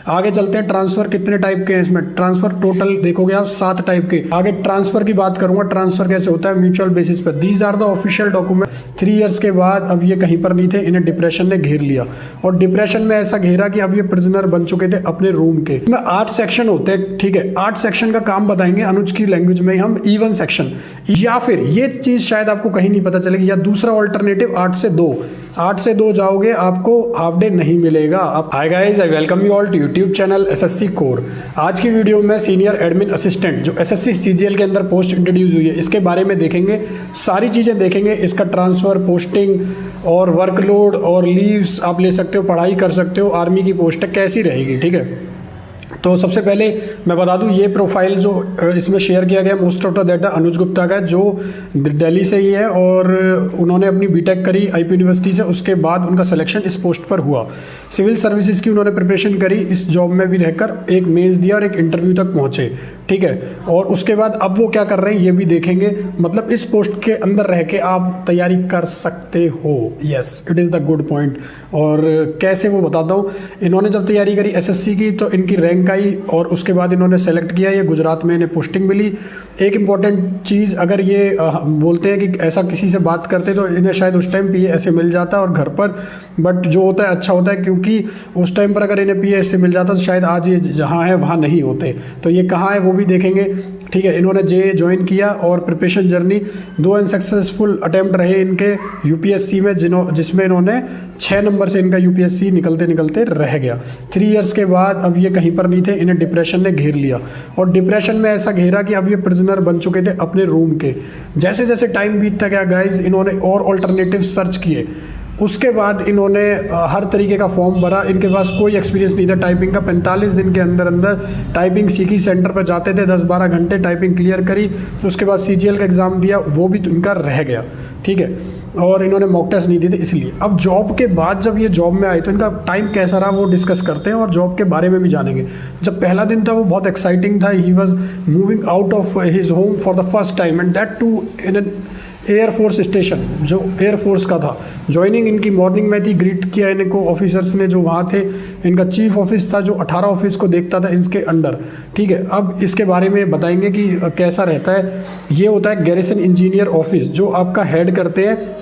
आगे चलते हैं, ट्रांसफर कितने टाइप के हैं इसमें, ट्रांसफर टोटल देखोगे आप 7 टाइप के। आगे ट्रांसफर की बात करूंगा, ट्रांसफर कैसे होता है म्यूचुअल बेसिस पर। These are the official document. 3 years के बाद अब ये कहीं पर नहीं थे, इन्हें डिप्रेशन ने घेर लिया और डिप्रेशन में ऐसा घेरा कि अब ये प्रिजनर बन चुके थे अपने रूम के। इसमें 8 सेक्शन होते हैं, ठीक है। 8 सेक्शन का काम बताएंगे अनुज की लैंग्वेज में हम, E1 सेक्शन, या फिर ये चीज शायद आपको कहीं नहीं पता चलेगी, या दूसरा ऑल्टरनेटिव 8 से 2, 8 से 2 जाओगे आपको हाफ डे नहीं मिलेगा। अब hi guys, I welcome you all to YouTube channel SSC Core. आज की वीडियो में सीनियर एडमिन असिस्टेंट जो एसएससी सीजीएल के अंदर पोस्ट इंट्रोड्यूस हुई है, इसके बारे में देखेंगे, सारी चीज़ें देखेंगे। इसका ट्रांसफ़र, पोस्टिंग और वर्कलोड और लीव्स आप ले सकते हो, पढ़ाई कर सकते हो, आर्मी की पोस्ट कैसी रहेगी, ठीक है। तो सबसे पहले मैं बता दूं, ये प्रोफाइल जो इसमें शेयर किया गया मोस्ट ऑफ द डाटा अनुज गुप्ता का, जो दिल्ली से ही है और उन्होंने अपनी बीटेक करी आईपी यूनिवर्सिटी से। उसके बाद उनका सिलेक्शन इस पोस्ट पर हुआ। सिविल सर्विसेज की उन्होंने प्रिपरेशन करी, इस जॉब में भी रहकर एक मेंस दिया और एक इंटरव्यू तक पहुंचे, ठीक है। और उसके बाद अब वो क्या कर रहे हैं ये भी देखेंगे। मतलब इस पोस्ट के अंदर रह के आप तैयारी कर सकते हो, yes it is the good point. और कैसे वो बताता हूँ। इन्होंने जब तैयारी करी एसएससी की तो इनकी रैंक आई और उसके बाद इन्होंने सेलेक्ट किया, ये गुजरात में इन्हें पोस्टिंग मिली। एक इम्पॉर्टेंट चीज़, अगर ये बोलते हैं कि ऐसा किसी से बात करते तो इन्हें शायद उस टाइम पीए ऐसे मिल जाता और घर पर, बट जो होता है अच्छा होता है, क्योंकि उस टाइम पर अगर इन्हें पीए ऐसे मिल जाता तो शायद आज ये जहाँ है वहाँ नहीं होते। तो ये कहाँ है वो भी देखेंगे, ठीक है। इन्होंने जे ज्वाइन किया और प्रिपरेशन जर्नी 2 अनसक्सेसफुल अटैम्प्ट रहे इनके यूपीएससी में, जिसमें इन्होंने 6 नंबर से इनका यूपीएससी निकलते निकलते रह गया। 3 इयर्स के बाद अब ये कहीं पर नहीं थे, इन्हें डिप्रेशन ने घेर लिया और डिप्रेशन में ऐसा घेरा कि अब ये प्रिजनर बन चुके थे अपने रूम के। जैसे जैसे टाइम बीतता गया गाइज, इन्होंने और ऑल्टरनेटिव सर्च किए। उसके बाद इन्होंने हर तरीके का फॉर्म भरा। इनके पास कोई एक्सपीरियंस नहीं था टाइपिंग का। 45 दिन के अंदर अंदर टाइपिंग सीखी, सेंटर पर जाते थे, 10-12 घंटे टाइपिंग क्लियर करी। उसके बाद सीजीएल का एग्ज़ाम दिया, वो भी इनका रह गया, ठीक है। और इन्होंने मॉक टेस्ट नहीं दिए थे इसलिए। अब जॉब के बाद जब ये जॉब में आए तो इनका टाइम कैसा रहा वो डिस्कस करते हैं और जॉब के बारे में भी जानेंगे। जब पहला दिन था वो बहुत एक्साइटिंग था। He was moving out of his home for the first time and that too in an air force station, जो एयरफोर्स का था। ज्वाइनिंग इनकी मॉर्निंग में थी, ग्रीट किया इनको ऑफिसर्स ने जो वहाँ थे। इनका चीफ ऑफिस था जो 18 ऑफिस को देखता था इसके अंडर, ठीक है। अब इसके बारे में बताएंगे कि कैसा रहता है। ये होता है गैरिसन इंजीनियर ऑफिस, जो आपका हेड करते हैं,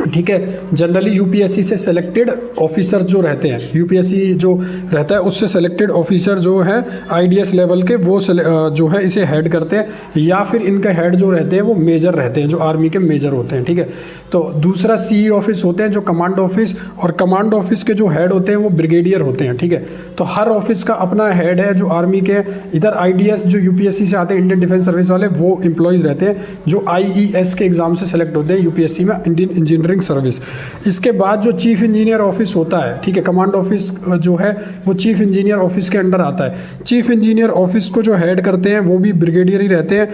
ठीक है। जनरली यूपीएससी से सिलेक्टेड ऑफिसर जो रहते हैं, यूपीएससी जो रहता है उससे सिलेक्टेड ऑफिसर जो है आईडीएस लेवल के, वो जो है इसे हेड करते हैं। या फिर इनके हेड जो रहते हैं वो मेजर रहते हैं, जो आर्मी के मेजर होते हैं, ठीक है। तो दूसरा सीई ऑफिस होते हैं जो कमांड ऑफिस, और कमांड ऑफिस के जो हेड होते हैं वो ब्रिगेडियर होते हैं, ठीक है। तो हर ऑफिस का अपना हेड है जो आर्मी के। इधर आईडीएस जो यूपीएससी से आते हैं, इंडियन डिफेंस सर्विस वाले, वो एम्प्लॉयज़ रहते हैं जो आईईएस के एग्जाम से सेलेक्ट होते हैं यूपीएससी में, इंडियन इंजीनियरिंग सर्विस। इसके बाद जो चीफ इंजीनियर ऑफिस होता है, ठीक है, कमांड ऑफिस जो है वो चीफ इंजीनियर ऑफिस के अंडर आता है। चीफ इंजीनियर ऑफिस को जो हेड करते हैं वो भी ब्रिगेडियर ही रहते हैं,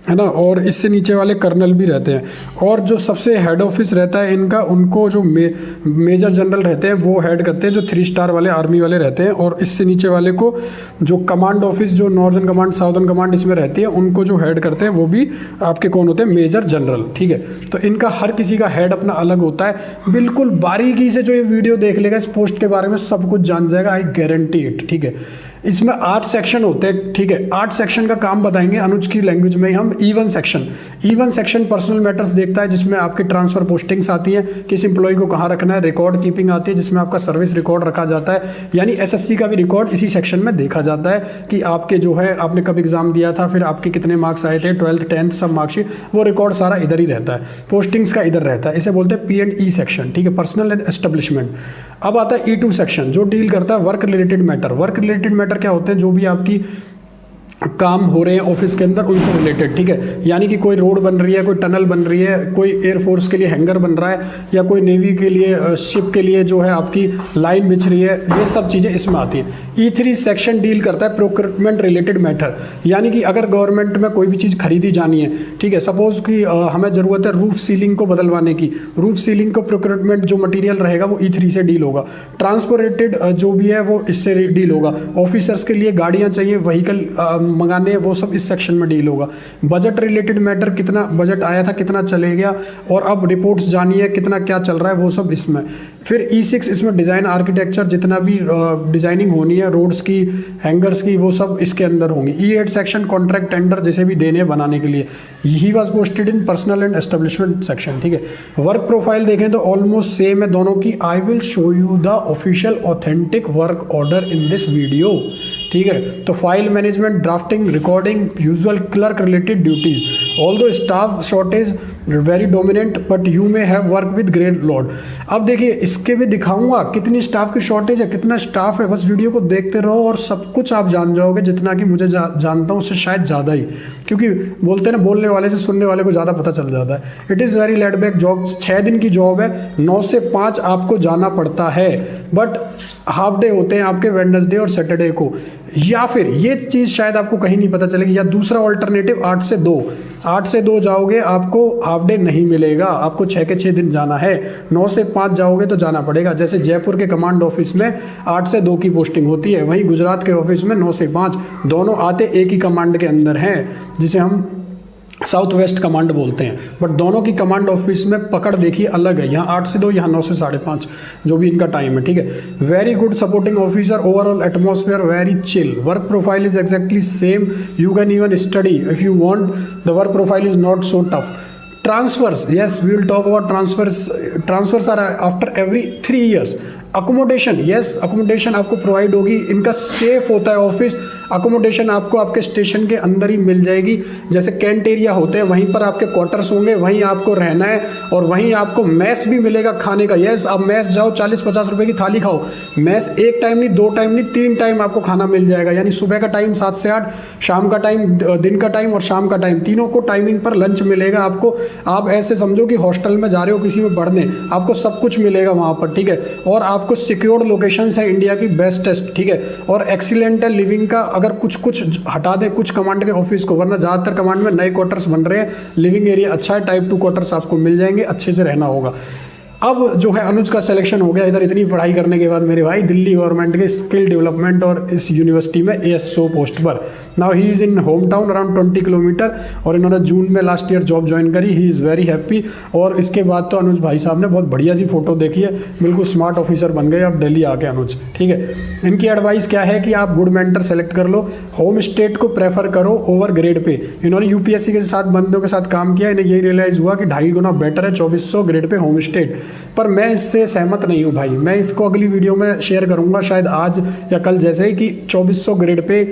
है ना। और इससे नीचे वाले कर्नल भी रहते हैं। और जो सबसे हेड ऑफिस रहता है इनका, उनको जो मेजर जनरल रहते हैं वो हेड करते हैं, जो 3 स्टार वाले आर्मी वाले रहते हैं। और इससे नीचे वाले को जो कमांड ऑफिस, जो नॉर्दर्न कमांड, साउदर्न कमांड इसमें रहती है, उनको जो हेड करते हैं वो भी आपके कौन होते हैं, मेजर जनरल, ठीक है। तो इनका हर किसी का हेड अपना अलग होता है। बिल्कुल बारीकी से जो ये वीडियो देख लेगा इस पोस्ट के बारे में सब कुछ जान जाएगा, आई गारंटी इट, ठीक है। इसमें 8 सेक्शन होते हैं, ठीक है। 8 सेक्शन का काम बताएंगे अनुज की लैंग्वेज में हम। E1 section, E1 section personal matters देखता है, जिसमें आपकी ट्रांसफर पोस्टिंग्स आती हैं, किस एम्प्लॉय को कहाँ रखना है। रिकॉर्ड कीपिंग आती है, जिसमें आपका सर्विस रिकॉर्ड रखा जाता है, यानी एसएससी का भी रिकॉर्ड इसी सेक्शन में देखा जाता है कि आपके जो है आपने कब एग्जाम दिया था, फिर आपके कितने मार्क्स आए थे, 12th 10th सब मार्कशीट, वो रिकॉर्ड सारा इधर ही रहता है। पोस्टिंग्स का इधर रहता है, इसे बोलते हैं P&E सेक्शन, ठीक है, पर्सनल एंड एस्टेब्लिशमेंट। अब आता है E2 सेक्शन, जो डील करता है work related matter. Work related matter क्या होते हैं, जो भी आपकी काम हो रहे हैं ऑफिस के अंदर उनसे रिलेटेड, ठीक है। यानी कि कोई रोड बन रही है, कोई टनल बन रही है, कोई एयरफोर्स के लिए हैंगर बन रहा है, या कोई नेवी के लिए शिप के लिए जो है आपकी लाइन बिछ रही है, ये सब चीज़ें इसमें आती हैं। E3 सेक्शन डील करता है प्रोक्योरमेंट रिलेटेड मैटर, यानी कि अगर गवर्नमेंट में कोई भी चीज़ खरीदी जानी है, ठीक है, सपोज कि हमें ज़रूरत है रूफ सीलिंग को बदलवाने की, रूफ सीलिंग को प्रोक्योरमेंट जो मटीरियल रहेगा वो E3 से डील होगा। ट्रांसपोर्टेड जो भी है वो इससे डील होगा। ऑफिसर्स के लिए गाड़ियाँ चाहिए, व्हीकल मंगाने हैं वो सब इस सेक्शन में डील होगा। बजट रिलेटेड मैटर, कितना बजट आया था, कितना चले गया, और अब रिपोर्ट्स जानिए कितना क्या चल रहा है, वो सब इसमें। फिर E6 इसमें डिज़ाइन आर्किटेक्चर, जितना भी डिज़ाइनिंग होनी है रोड्स की, हैंगर्स की, वो सब इसके अंदर होंगी। E8 सेक्शन कॉन्ट्रैक्ट टेंडर जैसे भी देने बनाने के लिए, he was posted in personal and establishment section, ठीक है। वर्क प्रोफाइल देखें तो ऑलमोस्ट सेम है दोनों की। I will show you the official authentic work order in this video, ठीक है। तो file management, drafting, recording, usual clerk related duties, although staff shortage very dominant but you may have work with great load. अब देखिए इसके भी दिखाऊंगा कितनी staff की शॉर्टेज है, कितना स्टाफ है, बस वीडियो को देखते रहो और सब कुछ आप जान जाओगे, जितना कि मुझे जानता हूँ उससे शायद ज़्यादा ही, क्योंकि बोलते हैं ना बोलने वाले से सुनने वाले को ज़्यादा पता चल जाता है। It is very laid back job, 6 दिन की जॉब है, 9 से 5 आपको जाना पड़ता है, बट हाफ डे होते हैं आपके वेडनेसडे और सैटरडे को। या फिर ये चीज़ शायद आपको कहीं नहीं पता चलेगी, या दूसरा ऑल्टरनेटिव 8 से 2 जाओगे, आपको हाफ डे नहीं मिलेगा, आपको 6 के 6 दिन जाना है। 9 से 5 जाओगे तो जाना पड़ेगा। जैसे जयपुर के कमांड ऑफिस में 8 से 2 की पोस्टिंग होती है, वहीं गुजरात के ऑफिस में 9 से 5, दोनों आते एक ही कमांड के अंदर हैं, जिसे हम साउथ वेस्ट कमांड बोलते हैं, बट दोनों की कमांड ऑफिस में पकड़ देखिए अलग है, यहाँ 8 से 2, यहाँ 9 से 5:30 जो भी इनका टाइम है, ठीक है। Very good supporting officer, overall atmosphere very chill, work profile is exactly same, you can even study if you want, the work profile is not so tough. Transfers, yes we will talk about transfers are after every 3 years। Accommodation, yes accommodation आपको provide होगी, इनका safe होता है office. Accommodation आपको आपके station के अंदर ही मिल जाएगी, जैसे कैंट एरिया होते हैं वहीं पर आपके क्वार्टर्स होंगे, वहीं आपको रहना है, और वहीं आपको मैस भी मिलेगा खाने का। यस आप मैस जाओ, 40-50 रुपए की थाली खाओ, मैस 1 टाइम नहीं, 2 टाइम नहीं, 3 टाइम आपको खाना मिल जाएगा, यानी सुबह का टाइम 7 से 8, शाम का टाइम, दिन का टाइम और शाम का टाइम, तीनों को टाइमिंग पर लंच मिलेगा आपको। आप ऐसे समझो कि हॉस्टल में जा रहे हो किसी में पढ़ने, आपको सब कुछ मिलेगा वहाँ पर, ठीक है। और आपको सिक्योर्ड लोकेशंस है इंडिया की बेस्टेस्ट, ठीक है। और एक्सीलेंट है लिविंग का, अगर कुछ हटा दें कुछ कमांड के ऑफिस को, वरना ज़्यादातर कमांड में नए क्वार्टर्स बन रहे हैं, लिविंग एरिया अच्छा है, टाइप 2 क्वार्टर्स आपको मिल जाएंगे, अच्छे से रहना होगा। अब जो है अनुज का सिलेक्शन हो गया इधर, इतनी पढ़ाई करने के बाद मेरे भाई, दिल्ली गवर्नमेंट के स्किल डेवलपमेंट और इस यूनिवर्सिटी में ASO पोस्ट पर। Now he is in home town around 20 kilometre, और इन्होंने जून में लास्ट ईयर जॉब ज्वाइन करी। He is very happy. और इसके बाद तो अनुज भाई साहब ने बहुत बढ़िया सी फोटो देखी है, बिल्कुल स्मार्ट ऑफिसर बन गए अब दिल्ली आके अनुज, ठीक है। इनकी एडवाइस क्या है कि आप गुड मेंटर सेलेक्ट कर लो, होम स्टेट को प्रेफर करो ओवर ग्रेड पे। इन्होंने UPSC के साथ बंदों के साथ काम किया, इन्हें यही रियलाइज़ हुआ कि 2.5 गुना बेटर है 2400 ग्रेड पे होम स्टेट। पर मैं इससे सहमत नहीं हूँ भाई, मैं इसको अगली वीडियो में शेयर करूँगा शायद आज या कल, जैसे ही कि 2400 ग्रेड पे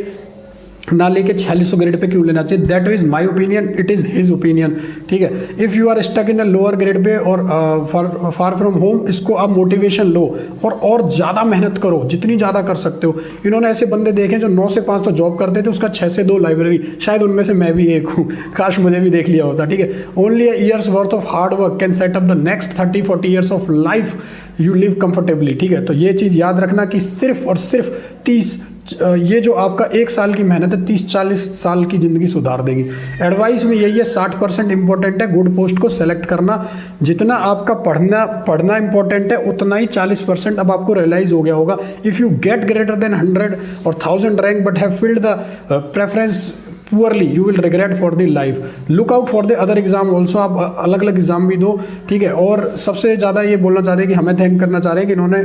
ना लेके 4600 ग्रेड पे क्यों लेना चाहिए। That is my opinion, it is his opinion, ठीक है। If you are stuck in a lower grade pay और फार फ्रॉम होम, इसको आप मोटिवेशन लो और ज़्यादा मेहनत करो, जितनी ज़्यादा कर सकते हो। इन्होंने ऐसे बंदे देखे जो 9 से 5 तो जॉब करते थे, उसका 6 से 2 लाइब्रेरी, शायद उनमें से मैं भी एक हूँ, काश मुझे भी देख लिया होता, ठीक है। Only years worth of hard work can set up the next 30-40 years of life you live comfortably, ठीक है। तो ये चीज़ याद रखना कि सिर्फ और सिर्फ 30, ये जो आपका 1 साल की मेहनत है 30-40 साल की ज़िंदगी सुधार देगी। एडवाइस में यही है, 60% इंपॉर्टेंट है गुड पोस्ट को सेलेक्ट करना। जितना आपका पढ़ना इंपॉर्टेंट है, उतना ही 40% अब आपको रियलाइज़ हो गया होगा। If you get greater than 100 और 1000 rank but have filled the preference poorly, you will regret for the life. Look out for the other exam also, आप अलग अलग एग्जाम भी दो, ठीक है। और सबसे ज़्यादा ये बोलना चाहते हैं कि हमें थैंक करना चाह रहे हैं कि इन्होंने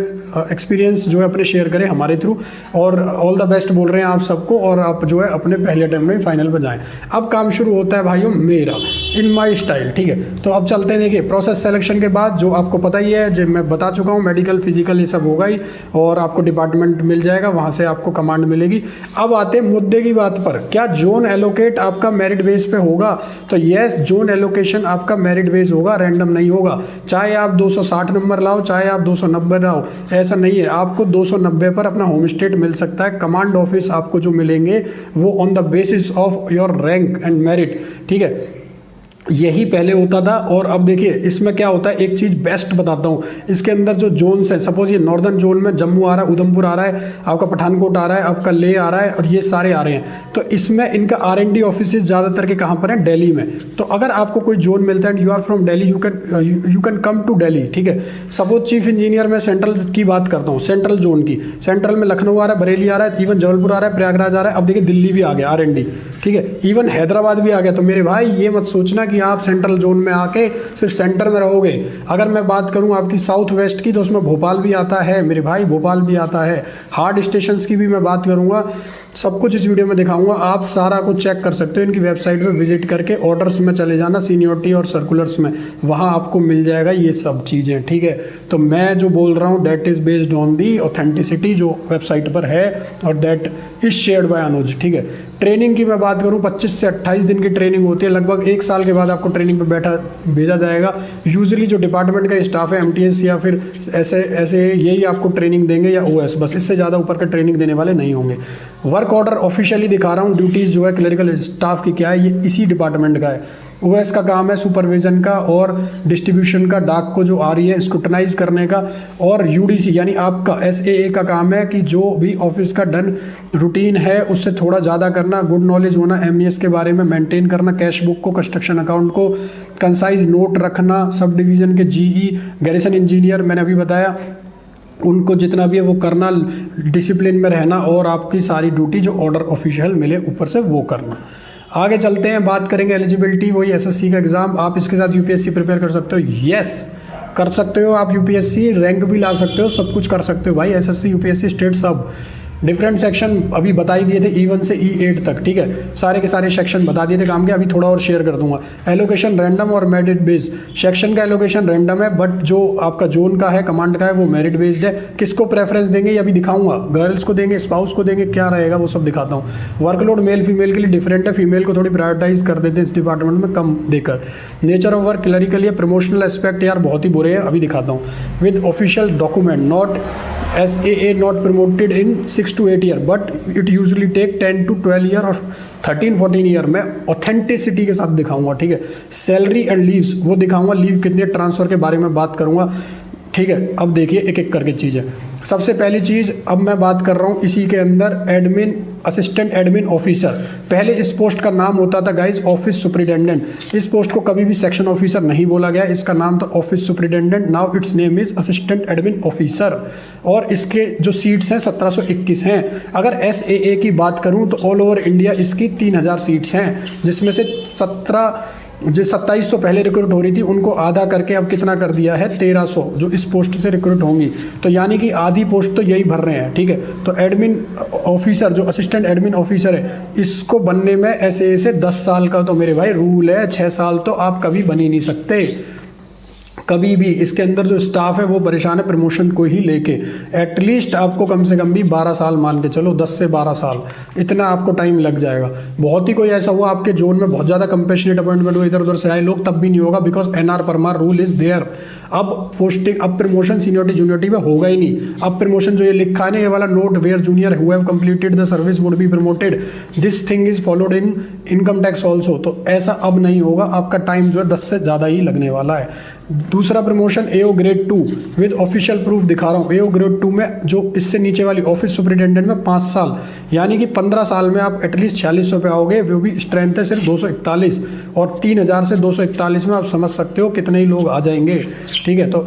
एक्सपीरियंस जो है अपने शेयर करे हमारे थ्रू, और ऑल द बेस्ट बोल रहे हैं आप सबको, और आप जो है अपने पहले अटेम्प्ट में फाइनल पर जाएँ। अब काम शुरू होता है भाइयों मेरा, इन माई स्टाइल, ठीक है। तो अब चलते हैं, देखिए प्रोसेस सेलेक्शन के बाद जो आपको पता ही है, जो मैं बता चुका हूँ, मेडिकल फिजिकल ये सब होगा ही, और आपको डिपार्टमेंट मिल जाएगा, वहाँ से आपको कमांड मिलेगी। अब आते हैं मुद्दे की बात पर, क्या जोन एलोकेट आपका मेरिट बेस पे होगा? तो यस, जोन एलोकेशन आपका मेरिट बेस होगा, रैंडम नहीं होगा। चाहे आप 260 नंबर लाओ, चाहे आप 290 लाओ, ऐसा नहीं है। आपको 290 पर अपना होम स्टेट मिल सकता है। कमांड ऑफिस आपको जो मिलेंगे वो on the basis of your rank and merit, ठीक है। यही पहले होता था। और अब देखिए इसमें क्या होता है, एक चीज़ बेस्ट बताता हूँ, इसके अंदर जो जोन्स हैं, सपोज ये नॉर्दर्न जोन में जम्मू आ रहा है, उधमपुर आ रहा है, आपका पठानकोट आ रहा है, आपका ले आ रहा है, और ये सारे आ रहे हैं। तो इसमें इनका R&D ऑफिस ज़्यादातर के कहाँ पर हैं, दिल्ली में। तो अगर आपको कोई जोन मिलता है and you are from Delhi, you can come to Delhi, ठीक है। सपोज चीफ इंजीनियर में सेंट्रल की बात करता हूँ, सेंट्रल जोन की, सेंट्रल में लखनऊ आ रहा है, बरेली आ रहा है, इवन जबलपुर आ रहा है, प्रयागराज आ रहा है, अब देखिए दिल्ली भी आ गया R&D, ठीक है, इवन हैदराबाद भी आ गया। तो मेरे भाई ये मत सोचना कि आप सेंट्रल जोन में आके सिर्फ सेंटर में रहोगे। अगर मैं बात करूं आपकी साउथ वेस्ट की, तो उसमें भोपाल भी आता है मेरे भाई, भोपाल भी आता है। हार्ड स्टेशंस की भी मैं बात करूंगा, सब कुछ इस वीडियो में दिखाऊंगा, आप सारा कुछ चेक कर सकते हो इनकी वेबसाइट पे विजिट करके। ऑर्डर्स में चले जाना, सीनियोरिटी और सर्कुलर्स में, वहाँ आपको मिल जाएगा ये सब चीज़ें, ठीक है। तो मैं जो बोल रहा हूँ that is based on the authenticity जो वेबसाइट पर है, और दैट इज शेयर्ड बाय अनुज, ठीक है। ट्रेनिंग की मैं बात करूँ, 25 से 28 दिन की ट्रेनिंग होती है, लगभग 1 साल के बाद आपको ट्रेनिंग पे भेजा जाएगा। यूजुअली जो डिपार्टमेंट का स्टाफ है, MTS या फिर ऐसे यही आपको ट्रेनिंग देंगे, या OS, बस इससे ज़्यादा ऊपर का ट्रेनिंग देने वाले नहीं होंगे। वर्क ऑर्डर ऑफिशियली दिखा रहा हूँ, ड्यूटीज़ जो है क्लरिकल स्टाफ की क्या है, ये इसी डिपार्टमेंट का है। OS का काम है सुपरविजन का और डिस्ट्रीब्यूशन का, डाक को जो आ रही है स्क्रूटनाइज करने का। और UDC यानी आपका SAA का काम है कि जो भी ऑफिस का डन रूटीन है उससे थोड़ा ज़्यादा करना, गुड नॉलेज होना MES के बारे में, मेंटेन करना, कैश बुक को, कंस्ट्रक्शन अकाउंट को, कंसाइज नोट रखना, सब डिवीज़न के GE, गैरिसन इंजीनियर मैंने अभी बताया, उनको जितना भी है वो करना, डिसिप्लिन में रहना, और आपकी सारी ड्यूटी जो ऑर्डर ऑफिशियल मिले ऊपर से वो करना। आगे चलते हैं, बात करेंगे एलिजिबिलिटी, वही SSC का एग्ज़ाम। आप इसके साथ UPSC प्रिपेयर कर सकते हो, यस कर सकते हो आप। UPSC रैंक भी ला सकते हो, सब कुछ कर सकते हो भाई, SSC UPSC स्टेट सब। डिफरेंट सेक्शन अभी बता ही दिए थे, E1 से E8 तक, ठीक है, सारे के सारे सेक्शन बता दिए थे काम के। अभी थोड़ा और शेयर कर दूंगा। एलोकेशन रैंडम और मेरिट बेस्ड, सेक्शन का एलोकेशन रैंडम है, बट जो आपका जोन का है, कमांड का है, वो मेरिट बेस्ड है। किसको प्रेफरेंस देंगे ये अभी दिखाऊंगा, गर्ल्स को देंगे, स्पाउस को देंगे, क्या रहेगा वो सब दिखाता हूँ। वर्कलोड मेल फीमेल के लिए डिफरेंट है, फीमेल को थोड़ी प्रायोरिटाइज कर देते हैं इस डिपार्टमेंट में, कम देकर। Nature of work clerical, promotional aspect यार बहुत ही बुरे हैं, अभी दिखाता हूँ। With official document, not SAA not promoted in 6 to 8 year, but it usually take 10 to 12 year और 13-14 ईयर में। ऑथेंटिसिटी के साथ दिखाऊंगा, ठीक है। सैलरी एंड लीव्स वो दिखाऊंगा, लीव कितने ट्रांसफ़र के बारे में बात करूंगा, ठीक है। अब देखिए एक एक करके चीज़ें। सबसे पहली चीज़ अब मैं बात कर रहा हूँ इसी के अंदर, एडमिन, असिस्टेंट एडमिन ऑफिसर। पहले इस पोस्ट का नाम होता था गाइज ऑफिस सुपरिटेंडेंट। इस पोस्ट को कभी भी सेक्शन ऑफिसर नहीं बोला गया, इसका नाम था office superintendent. Now it's name is assistant admin officer. और इसके जो सीट्स हैं 1721 हैं। अगर SAA की बात करूँ तो ऑल ओवर इंडिया इसकी 3000 सीट्स हैं, जिसमें से 2700 पहले रिक्रूट हो रही थी, उनको आधा करके अब कितना कर दिया है, 1300 जो इस पोस्ट से रिक्रूट होंगी। तो यानी कि आधी पोस्ट तो यही भर रहे हैं, ठीक है। तो एडमिन ऑफिसर जो असिस्टेंट एडमिन ऑफिसर है, इसको बनने में SAA से 10 साल का तो मेरे भाई रूल है, 6 साल तो आप कभी बन ही नहीं सकते कभी भी। इसके अंदर जो स्टाफ है वो परेशान है प्रमोशन को ही लेके। एटलीस्ट आपको कम से कम भी 12 साल मान के चलो, 10 से 12 साल इतना आपको टाइम लग जाएगा। बहुत ही कोई ऐसा हुआ आपके जोन में बहुत ज़्यादा कंपेशनेट अपॉइंटमेंट हुआ, इधर उधर से आए लोग, तब भी नहीं होगा, because NR Parmar rule is there. अब पोस्टिंग, अब प्रमोशन सीनियरिटी जूनियरिटी में होगा ही नहीं। अब प्रमोशन जो ये लिखा है ना, ये वाला note, where junior who have completed the service would be promoted, this thing is followed in income tax also. तो ऐसा अब नहीं होगा, आपका टाइम जो है 10 से ज़्यादा ही लगने वाला है। दूसरा promotion AO grade 2 with official proof दिखा रहा हूँ। AO ग्रेड 2 में जो इससे नीचे वाली ऑफिस सुपरिटेंडेंट में 5 साल, यानी कि 15 साल में आप एटलीस्ट 4600 पे आओगे। वो भी स्ट्रेंथ है सिर्फ 241, और 3000 से 241 में आप समझ सकते हो कितने ही लोग आ जाएंगे, ठीक है। तो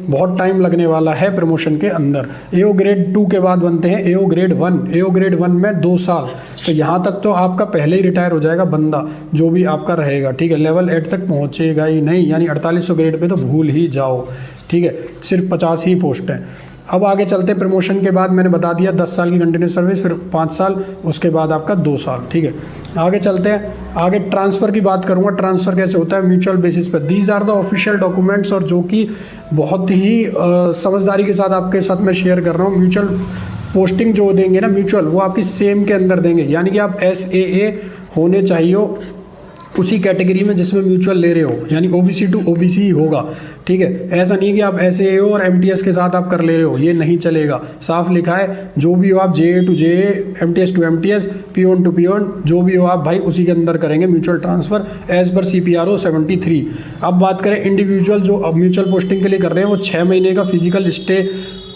बहुत टाइम लगने वाला है प्रमोशन के अंदर। AO ग्रेड 2 के बाद बनते हैं AO ग्रेड 1। AO ग्रेड 1 में 2 साल, तो यहाँ तक तो आपका पहले ही रिटायर हो जाएगा बंदा जो भी आपका रहेगा, ठीक है। लेवल 8 तक पहुँचेगा ही नहीं, यानी 4800 ग्रेड पे तो भूल ही जाओ, ठीक है। सिर्फ 50 ही पोस्ट है। अब आगे चलते हैं। प्रमोशन के बाद मैंने बता दिया 10 साल की कंटिन्यूस सर्विस, फिर 5 साल, उसके बाद आपका 2 साल, ठीक है। आगे चलते हैं। आगे ट्रांसफ़र की बात करूंगा। ट्रांसफ़र कैसे होता है, म्यूचुअल बेसिस पर। These are the official documents, और जो कि बहुत ही समझदारी के साथ आपके साथ मैं शेयर कर रहा हूँ। म्यूचुअल पोस्टिंग जो देंगे ना म्यूचुअल, वो आपकी सेम के अंदर देंगे, यानी कि आप SAA होने चाहिए उसी कैटेगरी में जिसमें म्यूचुअल ले रहे हो, यानी ओबीसी टू ओबीसी ही होगा, ठीक है। ऐसा नहीं कि आप ऐसे हो और एमटीएस के साथ आप कर ले रहे हो, ये नहीं चलेगा। साफ लिखा है जो भी हो आप JA to JA, MTS to MTS, peon to peon, जो भी हो आप भाई उसी के अंदर करेंगे mutual transfer as per CPRO 73। अब बात करें इंडिविजुअल जो अब म्यूचुअल पोस्टिंग के लिए कर रहे हैं, वो 6 महीने का फिजिकल स्टे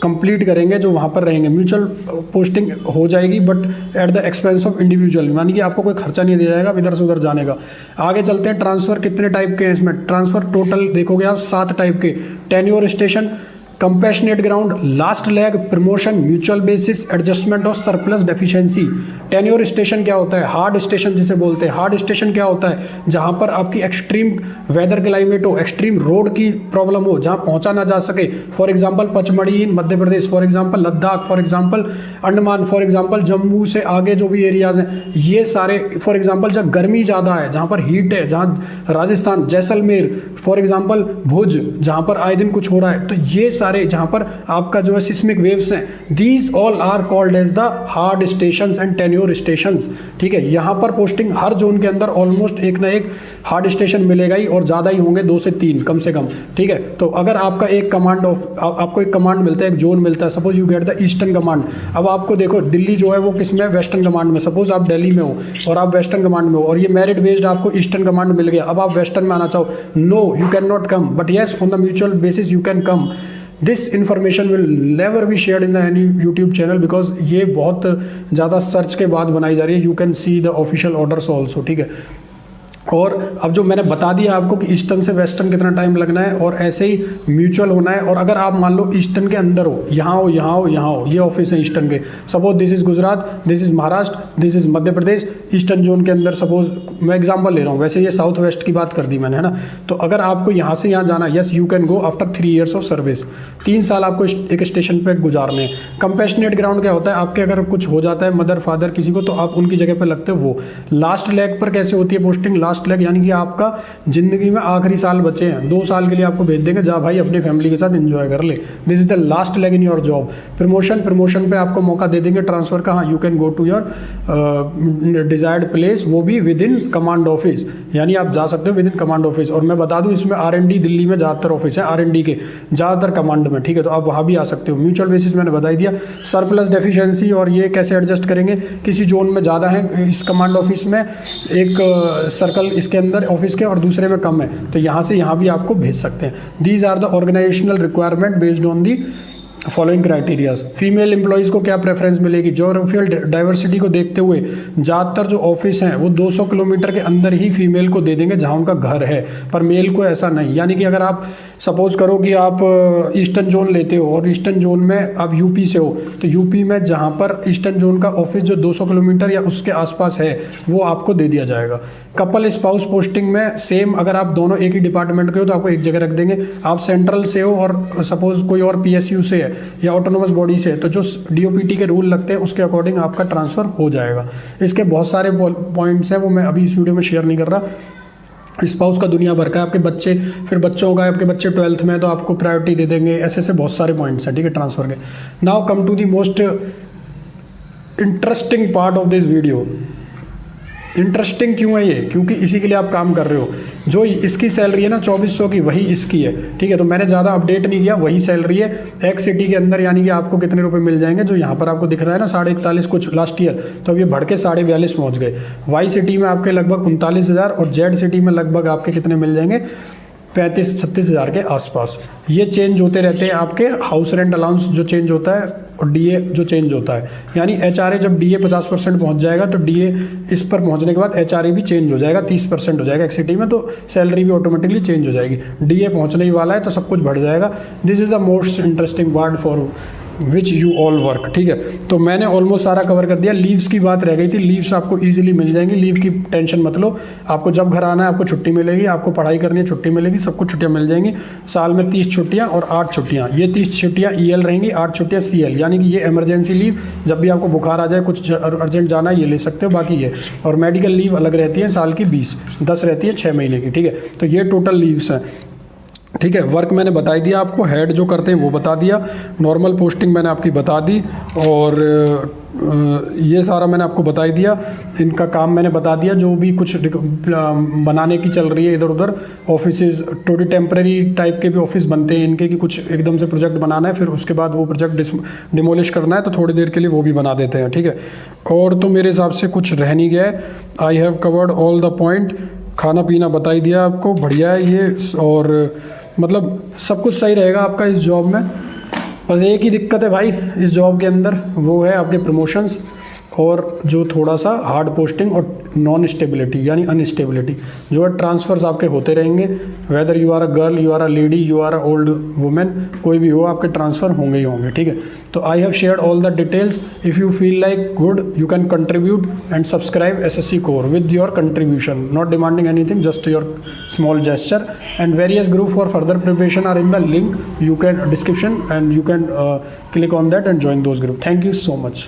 कंप्लीट करेंगे जो वहाँ पर रहेंगे। म्यूचुअल पोस्टिंग हो जाएगी but at the expense of individual, यानी कि आपको कोई खर्चा नहीं दिया जाएगा इधर से उधर जाने का। आगे चलते हैं, ट्रांसफ़र कितने टाइप के हैं इसमें। ट्रांसफ़र टोटल देखोगे आप 7 टाइप के। Tenure station, compassionate ground, last leg, promotion, mutual basis, adjustment और सरप्लस डेफिशिएंसी। टेन्योर स्टेशन क्या होता है, हार्ड स्टेशन जिसे बोलते हैं। हार्ड स्टेशन क्या होता है, जहां पर आपकी एक्सट्रीम वेदर क्लाइमेट हो, एक्सट्रीम रोड की प्रॉब्लम हो, जहां पहुंचा ना जा सके। For example Pachmarhi in Madhya Pradesh, for example Ladakh, for example Andaman, for example Jammu से आगे जो भी एरियाज हैं ये सारे, फॉर एग्जांपल जहाँ गर्मी ज़्यादा है, जहाँ पर हीट है, जहाँ राजस्थान, जैसलमेर, फॉर एग्जांपल भुज, जहाँ पर आए दिन कुछ हो रहा है, तो ये सारे जहां पर आपका जो है सिस्मिक वेव्स हैं, these all are called as the hard stations and tenure stations, ठीक है। यहां पर पोस्टिंग हर जोन के अंदर ऑलमोस्ट एक ना एक हार्ड स्टेशन मिलेगा ही, और ज़्यादा ही होंगे 2 से 3 कम से कम, ठीक है। तो अगर आपका एक कमांड आपको एक कमांड मिलता है, एक जोन मिलता है, suppose you get the eastern command. अब आपको देखो दिल्ली जो है वो किस में, वेस्टर्न कमांड में। सपोज आप दिल्ली में हो और आप वेस्टर्न कमांड में हो और ये मेरिट बेस्ड आपको ईस्टर्न कमांड मिल गया, अब आप वेस्टर्न में आना चाहो, no you can not come, but yes on the mutual basis you can come. This information will never be shared in the any YouTube channel, because ये बहुत ज़्यादा सर्च के बाद बनाई जा रही है। You can see the official orders also, ठीक है। और अब जो मैंने बता दिया आपको कि ईस्टर्न से वेस्टर्न कितना टाइम लगना है, और ऐसे ही म्यूचुअल होना है। और अगर आप मान लो ईस्टर्न के अंदर हो, यहाँ हो, यहाँ हो, यहाँ हो, ये ऑफिस है ईस्टर्न के, suppose this is Gujarat, this is Maharashtra, this is Madhya Pradesh, eastern zone के अंदर सपोज मैं एग्जांपल ले रहा हूँ, वैसे ये साउथ वेस्ट की बात कर दी मैंने, है ना। तो अगर आपको यहाँ से यहाँ जाना, yes you can go after 3 years of service. 3 साल आपको एक स्टेशन पर गुजारने हैं। कंपैशनेट ग्राउंड क्या होता है, आपके अगर कुछ हो जाता है मदर फादर किसी को, तो आप उनकी जगह पर लगते हो वो। लास्ट लेग पर कैसे होती है पोस्टिंग, लास्ट लेग यानी कि आपका जिंदगी में आखिरी साल बचे हैं, 2 साल के लिए आपको भेज देंगे, जा भाई अपनी फैमिली के साथ एंजॉय कर ले। This is the last leg in your job. Promotion पे आपको मौका दे देंगे ट्रांसफर का, हाँ you can go to your desired place, वो भी विद इन कमांड ऑफिस, यानी आप जा सकते हो विद इन कमांड ऑफिस। और मैं बता दूं इसमें R&D दिल्ली में ज़्यादातर ऑफिस है, R&D के ज़्यादातर कमांड में, ठीक है। तो आप वहाँ भी आ सकते हो। म्यूचुअल बेसिस मैंने बता ही दिया। सरप्लस डेफिशिएंसी, और ये कैसे एडजस्ट करेंगे, किसी जोन में ज़्यादा है इस कमांड ऑफिस में, एक सर्कल इसके अंदर ऑफिस के और दूसरे में कम है, तो यहाँ से यहाँ भी आपको भेज सकते हैं। These are the organisational requirement based on the following criterias. Female employees को क्या प्रेफरेंस मिलेगी, जोग्राफिकल डाइवर्सिटी को देखते हुए ज़्यादातर जो ऑफिस हैं वो 200 किलोमीटर के अंदर ही फीमेल को दे देंगे जहां उनका घर है, पर मेल को ऐसा नहीं। यानी कि अगर आप सपोज करो कि आप ईस्टर्न जोन लेते हो और ईस्टर्न जोन में आप यूपी से हो, तो यूपी में जहाँ पर ईस्टर्न जोन का ऑफिस जो 200 किलोमीटर या उसके आसपास है वो आपको दे दिया जाएगा। कपल स्पाउस पोस्टिंग में सेम, अगर आप दोनों एक ही डिपार्टमेंट के हो तो आपको एक जगह रख देंगे। आप सेंट्रल से हो और सपोज कोई और PSU से है या ऑटोनोमस बॉडी से, तो जो DOPT के रूल लगते हैं उसके अकॉर्डिंग आपका ट्रांसफ़र हो जाएगा। इसके बहुत सारे पॉइंट्स हैं, वो मैं अभी इस वीडियो में शेयर नहीं कर रहा। स्पाउस का दुनिया भर का है, आपके बच्चे, फिर बच्चों का, आपके बच्चे 12th में तो आपको प्रायोरिटी दे देंगे, ऐसे ऐसे बहुत सारे पॉइंट्स हैं, ठीक है, ट्रांसफ़र के। Now come to the most interesting part of this video. Interesting क्यों है ये, क्योंकि इसी के लिए आप काम कर रहे हो। जो इसकी सैलरी है ना 2400 की, वही इसकी है, ठीक है। तो मैंने ज़्यादा अपडेट नहीं किया, वही सैलरी है एक्स सिटी के अंदर, यानी कि आपको कितने रुपए मिल जाएंगे, जो यहाँ पर आपको दिख रहा है ना 41.5 कुछ लास्ट ईयर, तो अब ये बढ़ के 42.5 पहुँच गए। वाई सिटी में आपके लगभग 39,000 और जेड सिटी में लगभग आपके कितने मिल जाएंगे, 35-36 हज़ार के आसपास। ये चेंज होते रहते हैं आपके, हाउस रेंट अलाउंस जो चेंज होता है और DA जो चेंज होता है, यानी HRA जब DA 50% पहुंच जाएगा तो DA इस पर पहुंचने के बाद HRA भी चेंज हो जाएगा, 30% हो जाएगा एक्सिटी में, तो सैलरी भी ऑटोमेटिकली चेंज हो जाएगी। DA पहुंचने ही वाला है तो सब कुछ बढ़ जाएगा। This is the most interesting part for which you all work, ठीक है। तो मैंने ऑलमोस्ट सारा कवर कर दिया। लीव्स की बात रह गई थी, लीव्स आपको इजीली मिल जाएंगी, लीव की टेंशन मत लो। आपको जब घर आना है आपको छुट्टी मिलेगी, आपको पढ़ाई करनी है छुट्टी मिलेगी, सब कुछ छुट्टियां मिल जाएंगी। साल में 30 छुट्टियां और 8 छुट्टियां, ये 30 छुट्टियां EL रहेंगी, 8 छुट्टियां CL, यानी कि ये इमरजेंसी लीव, जब भी आपको बुखार आ जाए, कुछ अर्जेंट जाना है, ये ले सकते हो, बाकी ये। और मेडिकल लीव अलग रहती है, साल की 20, 10 रहती है 6 महीने की, ठीक है। तो ये टोटल लीव्स हैं। ठीक है। वर्क मैंने बता ही दिया आपको, हेड जो करते हैं वो बता दिया, नॉर्मल पोस्टिंग मैंने आपकी बता दी, और ये सारा मैंने आपको बता ही दिया। इनका काम मैंने बता दिया, जो भी कुछ बनाने की चल रही है इधर उधर ऑफिसेज, थोड़ी टेम्प्रेरी टाइप के भी ऑफिस बनते हैं इनके, कि कुछ एकदम से प्रोजेक्ट बनाना है, फिर उसके बाद वो प्रोजेक्ट डिमोलिश करना है, तो थोड़ी देर के लिए वो भी बना देते हैं, ठीक है। और तो मेरे हिसाब से कुछ रह नहीं गया है। I have covered all the point. खाना पीना बता ही दिया आपको, बढ़िया है ये, और मतलब सब कुछ सही रहेगा आपका इस जॉब में। बस एक ही दिक्कत है भाई इस जॉब के अंदर, वो है आपके प्रमोशंस, और जो थोड़ा सा हार्ड पोस्टिंग और नॉन स्टेबिलिटी यानी अनस्टेबिलिटी, जो है ट्रांसफ़र्स आपके होते रहेंगे। Whether you are a girl, you are a lady, you are a old women, कोई भी हो, आपके ट्रांसफ़र होंगे ही होंगे, ठीक है। तो I have shared all the details. If you feel like good, you can contribute and subscribe SSC Core with your contribution, not demanding anything, just your small gesture. And various group for further preparation are in the link you can description, and you can click on that and join those group. Thank you so much.